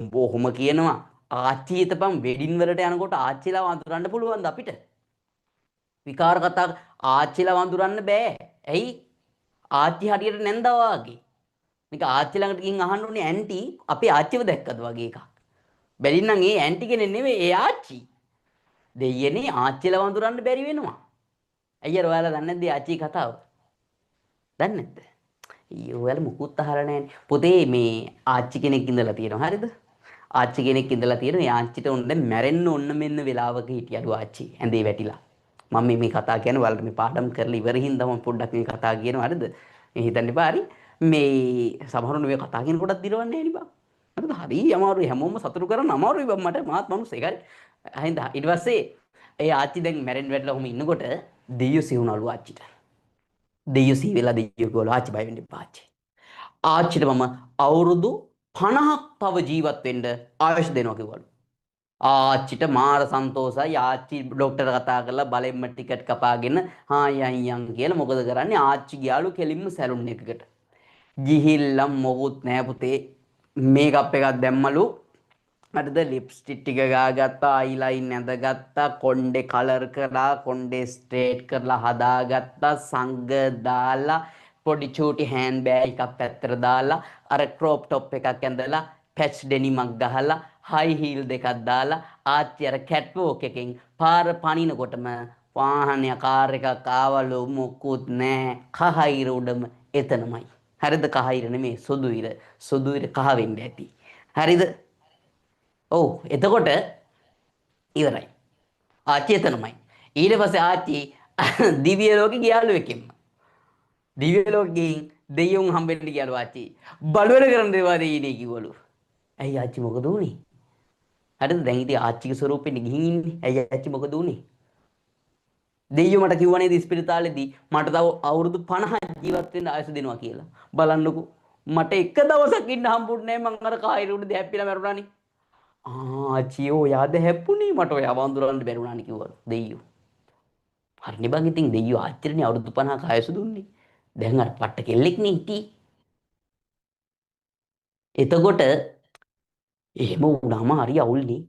බොහොම කියනවා ආච්චි හිතපන් වෙඩින් වලට යනකොට ආච්චිලා වඳුරන්න පුළුවන්ද අපිට? විකාර කතා ආච්චිලා වඳුරන්න බෑ. ඇයි? ආච්චි හරියට නැන්දා වාගේ. මේක ආච්චි ළඟට ගිහින් අහන්න ඕනේ ඇන්ටි අපේ ආච්චිව දැක්කද වගේ එකක්. බැරි නම් ඒ ඇන්ටි කෙනෙක් නෙමෙයි ඒ ආච්චි. දෙයියනේ ආච්චිලා වඳුරන්න බැරි වෙනවා. අයියර ඔයාලා දන්නේ නැද්ද ආච්චි කතාව? දන්නේ නැද්ද? ඊයෝ ඔයාලා මුකුත් අහලා නැහැනේ. පොතේ මේ ආච්චි කෙනෙක් ඉඳලා තියෙනවා. හරිද? ආච්චි කෙනෙක් ඉඳලා තියෙනවා. ඒ ආච්චිට ඕන දැන් මැරෙන්න ඕන මෙන්න වෙලාවක හිටියලු ආච්චි. ඇඳේ වැටිලා. මම මේ කතා කියන්නේ ඔයාලට මේ පාඩම් කරලා ඉවරින්ද මම පොඩ්ඩක් මේ කතා කියනවා. හරිද? මේ හිතන්න එපා. හරි. මේ සමහරවල් මේ කතා කියන කොටත් දිරවන්නේ නැහැ නේ බං. හරිද? හරි අමාරුයි හැමෝම සතුටු කරන්න අමාරුයි බං මට මාත් මනුස්ස ඒකයි. අහින්ද ඊට පස්සේ ඒ ආච්චි දැන් මැරෙන්න වැටලා ඔහම ඉන්නකොට දෙයියෝ සිවුනලු ආච්චිට. දෙයියෝ සී වෙලා දෙයියෝ ගෝල ආච්චි බය වෙන්න එපා ආච්චි. ආච්චිට මම අවුරුදු 50ක් තව ජීවත් වෙන්න ආයුෂ දෙනවා කිව්වලු. ආච්චිට මාර සන්තෝසයි ආච්චි ඩොක්ටර් කතා කරලා බලෙන්ම ටිකට් කපාගෙන හා යන් කියලා මොකද කරන්නේ ආච්චි ගියාලු කෙලින්ම සැලුන් එකකට. ගිහිල්ලා මොකුත් නෑ පුතේ මේකප් එකක් දැම්මලු හරිද ලිප්ස්ටික් ටික ගාගත්තා අයිලයින් ඇඳගත්තා කොණ්ඩේ කලර් කරලා කොණ්ඩේ ස්ට්‍රේට් කරලා හදාගත්තා සංග දාලා පොඩි චූටි හෑන්ඩ් බෑග් එකක් පැත්තට දාලා අර ක්‍රොප් টොප් එකක් ඇඳලා පැච් ඩෙනිමක් ගහලා හයි හීල් දෙකක් දාලා ආච්චි අර කැට් වෝක් එකෙන් පාර පනිනකොටම වාහනය කාර් එකක් ආවලු මොකුත් නෑ කහිර උඩම එතනමයි හරිද කහිර නෙමේ සුදු ඉර කහ වෙන්න ඇති හරිද ඔව් එතකොට ඉවරයි ආච්චි එතනමයි ඊට පස්සේ ආච්චි දිව්‍ය ලෝකෙ ගියාලු එකෙන්ම දිව්‍ය ලෝකෙ ගිහින් දෙයියුන් හම්බෙන්න ගියාලු ආච්චි බලවල කරන්න දේවා දෙයිනේ කිව්වලු ඇයි ආච්චි මොකද උනේ හරිද දැන් ඉතින් ආච්චිගේ ස්වරූපෙට ගිහින් ඉන්නේ ඇයි ආච්චි මොකද උනේ දෙයියෝ මට කිව්වා නේද ඉස්පිරිතාලේදී මට තව අවුරුදු 50ක් ජීවත් වෙන්න ආයුෂ දෙනවා කියලා බලන්නකෝ මට එක දවසක් ඉන්න හම්බුනේ නැහැ මං අර කායිර උඩ දැප්පිලා මැරුණානේ ආච්චි ඔයාද හැප්පුණේ මට ඔයා වඳුරන්න බැරුණානේ කිව්වලු දෙයියෝ හරිනේ බං ඉතින් දෙයියෝ ආච්චිනේ අවුරුදු 50ක ආයුෂ දුන්නේ දැන් අර පට්ට කෙල්ලෙක් නේ හිටියේ එතකොට එහෙම වුණාම හරි අවුල්නේ